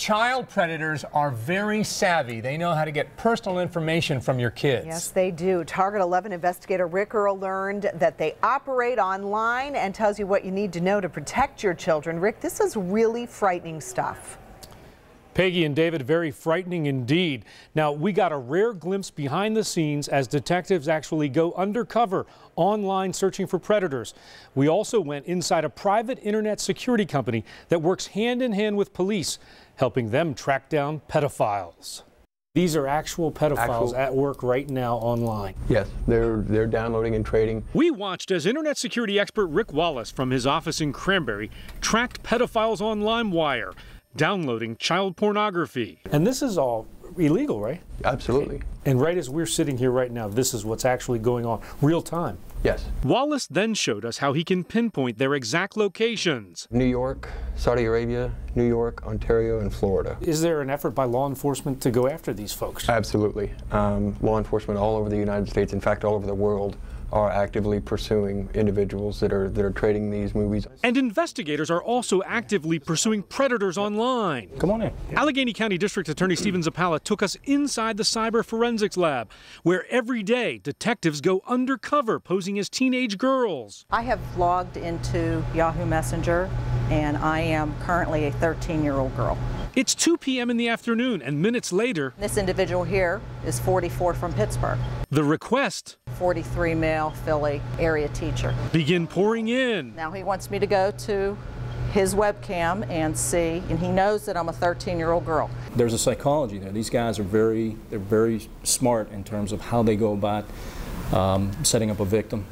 child predators are very savvy. They know how to get personal information from your kids. Yes, they do. Target 11 investigator Rick Earl learned that they operate online and tells you what you need to know to protect your children. Rick, this is really frightening stuff. Peggy and David, very frightening indeed. Now, we got a rare glimpse behind the scenes as detectives actually go undercover online searching for predators. We also went inside a private internet security company that works hand in hand with police, helping them track down pedophiles. These are actual pedophiles at work right now online. Yes, they're downloading and trading. We watched as internet security expert Rick Wallace from his office in Cranberry tracked pedophiles on LimeWire, downloading child pornography. And this is all illegal, right? Absolutely. And right as we're sitting here right now, this is what's actually going on, real time. Yes. Wallace then showed us how he can pinpoint their exact locations. New York, Saudi Arabia, New York, Ontario, and Florida. Is there an effort by law enforcement to go after these folks? Absolutely. Law enforcement all over the United States, in fact all over the world, are actively pursuing individuals that are trading these movies. And investigators are also actively pursuing predators online. Come on in. Allegheny County District Attorney Stephen Zappala took us inside the cyber forensics lab, where every day detectives go undercover posing as teenage girls. I have logged into Yahoo Messenger, and I am currently a 13-year-old girl. It's 2 p.m. in the afternoon, and minutes later, This individual here is 44 from Pittsburgh. the request 43 male Philly area teacher. begin pouring in. Now he wants me to go to his webcam and see, and he knows that I'm a 13-year-old girl. There's a psychology there. These guys are very smart in terms of how they go about setting up a victim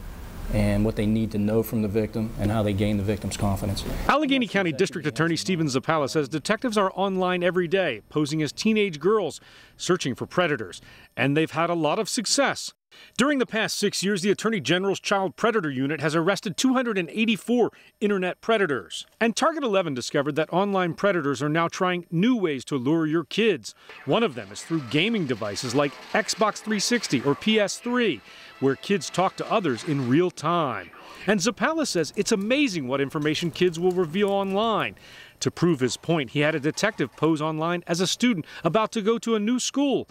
and what they need to know from the victim and how they gain the victim's confidence. Allegheny County District Attorney Stephen Zappala says detectives are online every day, posing as teenage girls, searching for predators, and they've had a lot of success. During the past 6 years, the Attorney General's Child Predator Unit has arrested 284 internet predators. And Target 11 discovered that online predators are now trying new ways to lure your kids. One of them is through gaming devices like Xbox 360 or PS3, where kids talk to others in real time. And Zappala says it's amazing what information kids will reveal online. To prove his point, he had a detective pose online as a student about to go to a new school.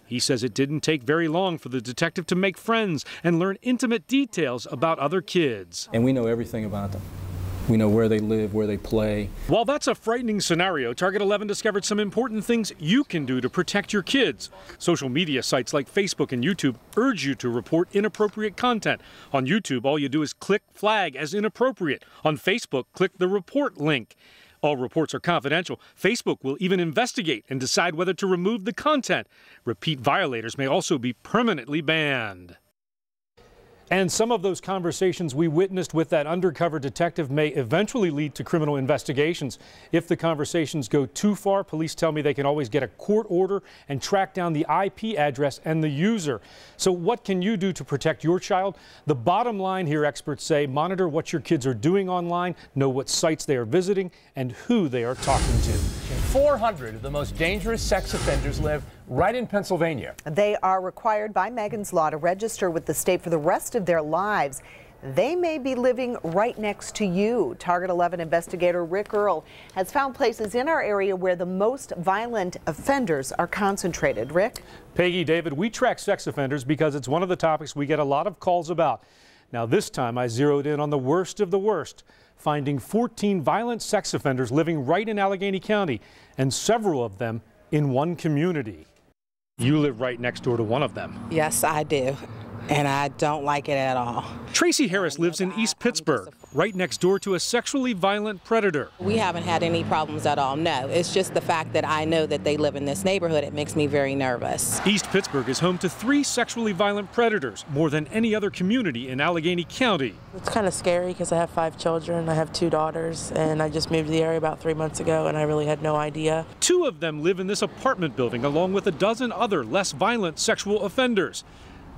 He says it didn't take very long for the detective to make friends and learn intimate details about other kids. And we know everything about them. We know where they live, where they play. While that's a frightening scenario, Target 11 discovered some important things you can do to protect your kids. Social media sites like Facebook and YouTube urge you to report inappropriate content. On YouTube, all you do is click flag as inappropriate. On Facebook, click the report link. All reports are confidential. Facebook will even investigate and decide whether to remove the content. Repeat violators may also be permanently banned. And some of those conversations we witnessed with that undercover detective may eventually lead to criminal investigations. If the conversations go too far, police tell me they can always get a court order and track down the IP address and the user. So what can you do to protect your child? The bottom line here, experts say, monitor what your kids are doing online, know what sites they are visiting, and who they are talking to. 400 of the most dangerous sex offenders live right in Pennsylvania. They are required by Megan's Law to register with the state for the rest of their lives. They may be living right next to you. Target 11 investigator Rick Earl has found places in our area where the most violent offenders are concentrated. Rick? Peggy, David, we track sex offenders because it's one of the topics we get a lot of calls about. Now this time I zeroed in on the worst of the worst, finding 14 violent sex offenders living right in Allegheny County, and several of them in one community. You live right next door to one of them. Yes, I do, and I don't like it at all. Tracy Harris lives in East Pittsburgh, right next door to a sexually violent predator. We haven't had any problems at all, no. It's just the fact that I know that they live in this neighborhood. It makes me very nervous. East Pittsburgh is home to 3 sexually violent predators, more than any other community in Allegheny County. It's kind of scary because I have 5 children. I have 2 daughters, and I just moved to the area about 3 months ago, and I really had no idea. 2 of them live in this apartment building, along with a dozen other less violent sexual offenders.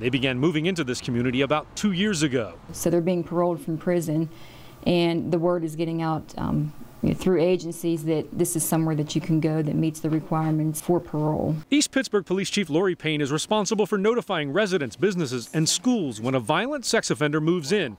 They began moving into this community about 2 years ago. So they're being paroled from prison, and the word is getting out through agencies that this is somewhere that you can go that meets the requirements for parole. East Pittsburgh Police Chief Lori Payne is responsible for notifying residents, businesses, and schools when a violent sex offender moves in.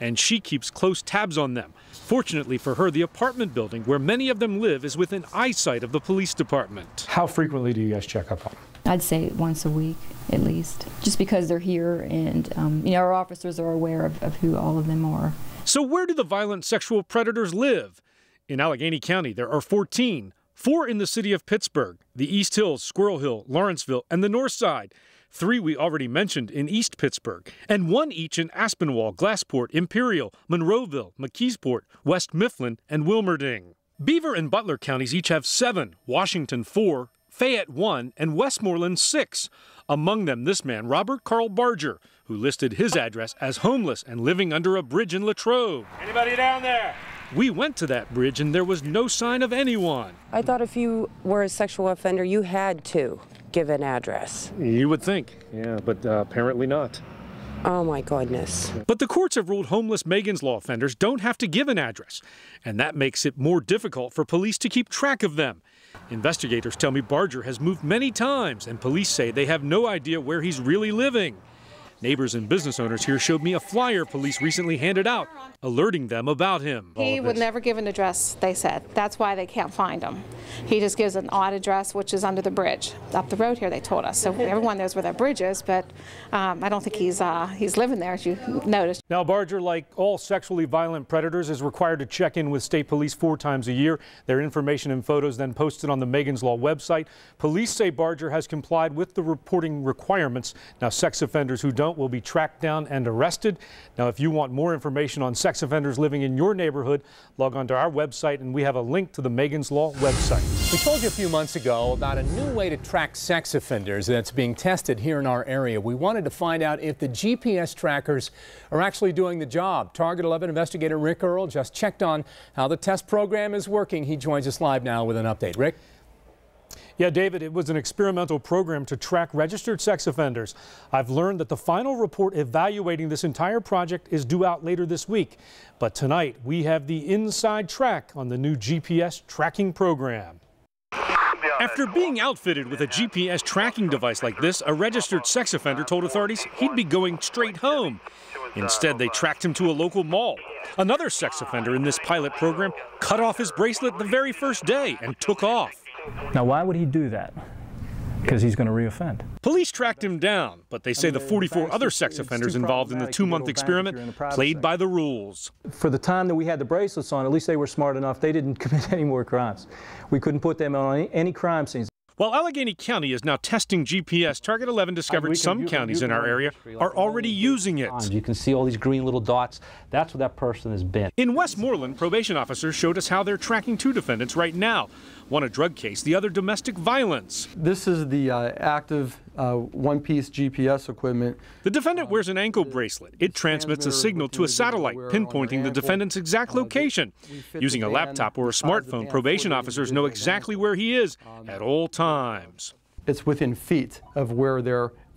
and she keeps close tabs on them. Fortunately for her, the apartment building where many of them live is within eyesight of the police department. How frequently do you guys check up on them? I'd say once a week at least, just because they're here and our officers are aware of who all of them are. So where do the violent sexual predators live? In Allegheny County, there are 14, 4 in the city of Pittsburgh, the East Hills, Squirrel Hill, Lawrenceville, and the North Side. 3 we already mentioned in East Pittsburgh, and 1 each in Aspinwall, Glassport, Imperial, Monroeville, McKeesport, West Mifflin, and Wilmerding. Beaver and Butler counties each have 7, Washington 4, Fayette 1, and Westmoreland 6. Among them, this man, Robert Carl Barger, who listed his address as homeless and living under a bridge in Latrobe. Anybody down there? We went to that bridge and there was no sign of anyone. I thought if you were a sexual offender, you had to give an address. You would think, yeah, but apparently not. Oh my goodness. But the courts have ruled homeless Megan's Law offenders don't have to give an address, and that makes it more difficult for police to keep track of them. Investigators tell me Barger has moved many times, and police say they have no idea where he's really living. Neighbors and business owners here showed me a flyer police recently handed out, alerting them about him. He would never give an address, they said. That's why they can't find him. He just gives an odd address, which is under the bridge. Up the road here, they told us. So everyone knows where that bridge is, but I don't think he's living there, as you noticed. Now, Barger, like all sexually violent predators, is required to check in with state police 4 times a year. Their information and photos then posted on the Megan's Law website. Police say Barger has complied with the reporting requirements. Now, sex offenders who don't will be tracked down and arrested. Now, if you want more information on sex offenders living in your neighborhood, log on to our website, and we have a link to the Megan's Law website. We told you a few months ago about a new way to track sex offenders that's being tested here in our area. We wanted to find out if the GPS trackers are actually doing the job. Target 11 investigator Rick Earl just checked on how the test program is working. He joins us live now with an update. Rick? Yeah, David, it was an experimental program to track registered sex offenders. I've learned that the final report evaluating this entire project is due out later this week. But tonight, we have the inside track on the new GPS tracking program. After being outfitted with a GPS tracking device like this, a registered sex offender told authorities he'd be going straight home. Instead, they tracked him to a local mall. Another sex offender in this pilot program cut off his bracelet the very first day and took off. Now, why would he do that? Because he's going to reoffend. Police tracked him down, but they say the 44 other sex offenders involved in the 2-month experiment played by the rules. For the time that we had the bracelets on, at least they were smart enough. They didn't commit any more crimes. We couldn't put them on any crime scenes. While Allegheny County is now testing GPS, Target 11 discovered some counties in our area are already using it. You can see all these green little dots. That's where that person has been. In Westmoreland, probation officers showed us how they're tracking 2 defendants right now. One a drug case, the other domestic violence. This is the active one-piece GPS equipment. The defendant wears an ankle bracelet. It transmits a signal to a satellite, pinpointing the defendant's exact location. Using a laptop or a smartphone, probation officers know exactly where he is at all times. It's within feet of where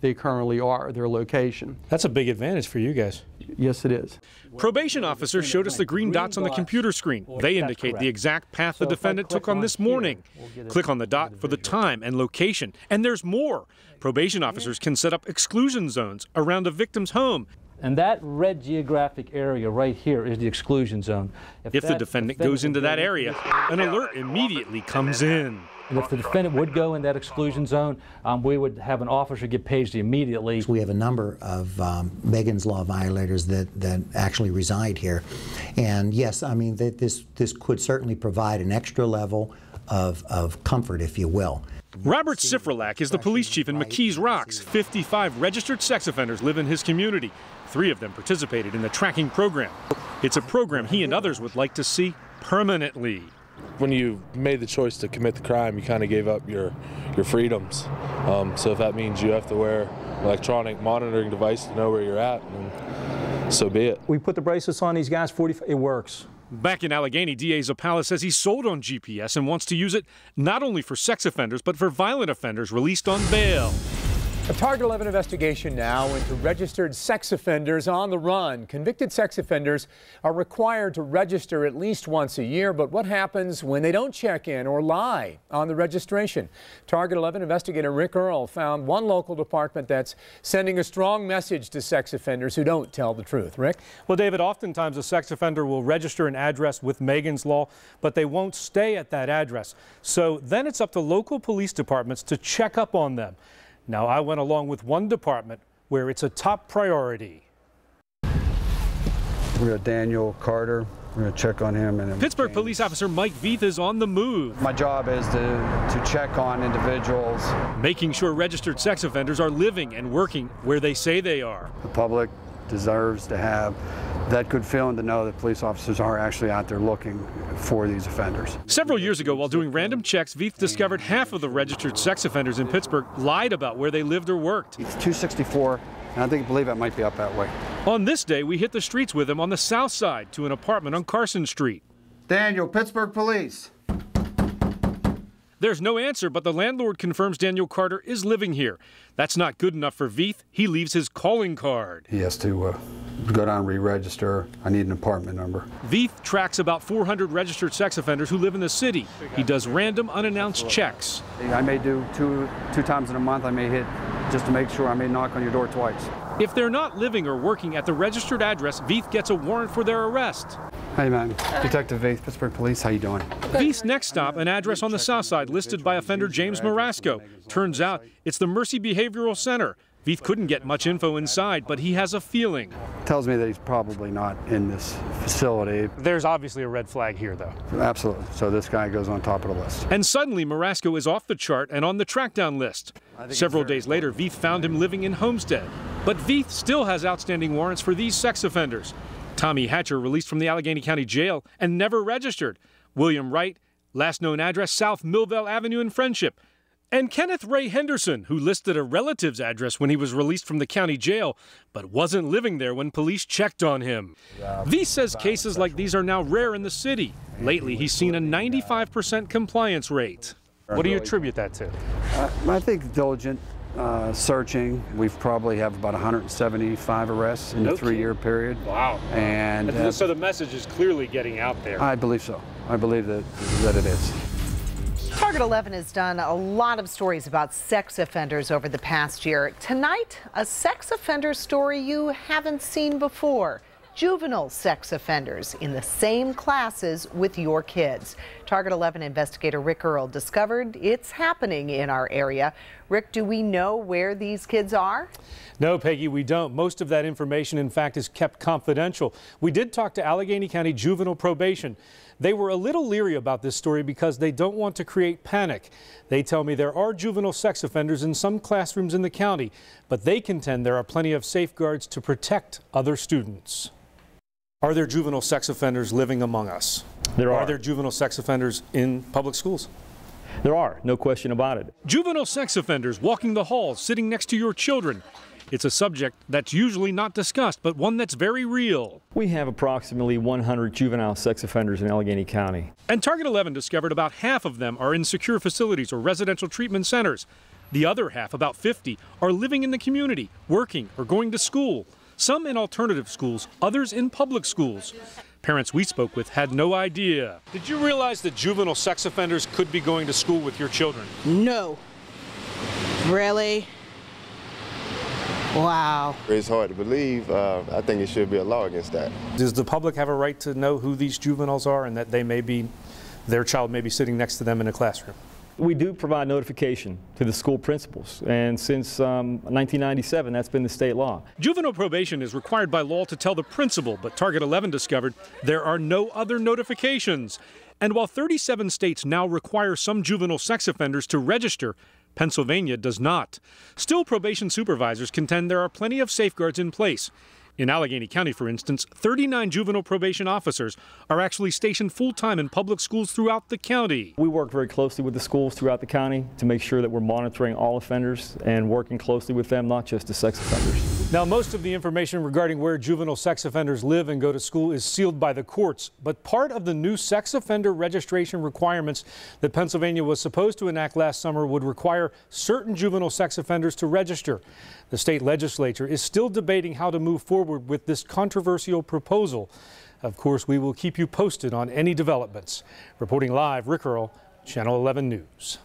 they currently are, their location. That's a big advantage for you guys. Yes, it is. Probation officers showed us the green dots on the computer screen. They indicate the exact path the defendant took on this morning. Click on the dot for the time and location. And there's more. Probation officers can set up exclusion zones around a victim's home. And that red geographic area right here is the exclusion zone. If the defendant goes into that area, an alert immediately comes in. And if the defendant would go in that exclusion zone, we would have an officer get paged immediately. We have a number of Megan's Law violators that actually reside here. And yes, I mean, this could certainly provide an extra level of comfort, if you will. Robert Sifrelak is the police chief in McKees Rocks. 55 registered sex offenders live in his community. 3 of them participated in the tracking program. It's a program he and others would like to see permanently. When you made the choice to commit the crime, you kind of gave up your freedoms. So if that means you have to wear an electronic monitoring device to know where you're at, then so be it. We put the bracelets on these guys, it works. Back in Allegheny, DA Zappala says he's sold on GPS and wants to use it not only for sex offenders, but for violent offenders released on bail. A Target 11 investigation now into registered sex offenders on the run. Convicted sex offenders are required to register at least once a year, but what happens when they don't check in or lie on the registration? Target 11 investigator Rick Earl found one local department that's sending a strong message to sex offenders who don't tell the truth. Rick? Well, David, oftentimes a sex offender will register an address with Megan's Law, but they won't stay at that address. So then it's up to local police departments to check up on them. Now, I went along with one department where it's a top priority. We got Daniel Carter. We're going to check on him. And Pittsburgh police officer Mike Veith is on the move. My job is to check on individuals. Making sure registered sex offenders are living and working where they say they are. The public deserves to have that good feeling to know that police officers are actually out there looking for these offenders. Several years ago, while doing random checks, Veith discovered half of the registered sex offenders in Pittsburgh lied about where they lived or worked. It's 264, and I believe that might be up that way. On this day, we hit the streets with him on the south side to an apartment on Carson Street. Daniel, Pittsburgh Police. There's no answer, but the landlord confirms Daniel Carter is living here. That's not good enough for Veith. He leaves his calling card. He has to go down and re-register. I need an apartment number. Veith tracks about 400 registered sex offenders who live in the city. He does random, unannounced checks. I may do two times in a month. I may hit just to make sure. I may knock on your door twice. If they're not living or working at the registered address, Veith gets a warrant for their arrest. Hey man, Detective Veith, Pittsburgh Police, how you doing? Veith's next stop, an address on the south side listed by offender James Marasco. Turns out it's the Mercy Behavioral Center. Veith couldn't get much info inside, but he has a feeling. Tells me that he's probably not in this facility. There's obviously a red flag here, though. Absolutely. So this guy goes on top of the list. And suddenly, Marasco is off the chart and on the trackdown list. Several days later, Veith found him living in Homestead. But Veith still has outstanding warrants for these sex offenders. Tommy Hatcher, released from the Allegheny County Jail and never registered. William Wright, last known address South Millvale Avenue in Friendship. And Kenneth Ray Henderson, who listed a relative's address when he was released from the county jail, but wasn't living there when police checked on him. Veith says cases like these are now rare in the city. Lately, he's seen a 95% compliance rate. What do you attribute that to? I think diligent searching. We've probably have about 175 arrests in a 3-year period. Wow. And so the message is clearly getting out there. I believe so. I believe that it is. Target 11 has done a lot of stories about sex offenders over the past year. Tonight, a sex offender story you haven't seen before. Juvenile sex offenders in the same classes with your kids. Target 11 investigator Rick Earl discovered it's happening in our area. Rick, do we know where these kids are? No, Peggy, we don't. Most of that information, in fact, is kept confidential. We did talk to Allegheny County Juvenile Probation. They were a little leery about this story because they don't want to create panic. They tell me there are juvenile sex offenders in some classrooms in the county, but they contend there are plenty of safeguards to protect other students. Are there juvenile sex offenders living among us? There are. Are there juvenile sex offenders in public schools? There are, no question about it. Juvenile sex offenders walking the halls, sitting next to your children. It's a subject that's usually not discussed, but one that's very real. We have approximately 100 juvenile sex offenders in Allegheny County. And Target 11 discovered about half of them are in secure facilities or residential treatment centers. The other half, about 50, are living in the community, working or going to school. Some in alternative schools, others in public schools. Parents we spoke with had no idea. Did you realize that juvenile sex offenders could be going to school with your children? No. Really? Wow. It's hard to believe. I think it should be a law against that. Does the public have a right to know who these juveniles are and that their child may be sitting next to them in a classroom? We do provide notification to the school principals, and since 1997, that's been the state law. Juvenile probation is required by law to tell the principal, but Target 11 discovered there are no other notifications. And while 37 states now require some juvenile sex offenders to register, Pennsylvania does not. Still, probation supervisors contend there are plenty of safeguards in place. In Allegheny County, for instance, 39 juvenile probation officers are actually stationed full-time in public schools throughout the county. We work very closely with the schools throughout the county to make sure that we're monitoring all offenders and working closely with them, not just the sex offenders. Now, most of the information regarding where juvenile sex offenders live and go to school is sealed by the courts, but part of the new sex offender registration requirements that Pennsylvania was supposed to enact last summer would require certain juvenile sex offenders to register. The state legislature is still debating how to move forward with this controversial proposal. Of course, we will keep you posted on any developments. Reporting live, Rick Earl, Channel 11 News.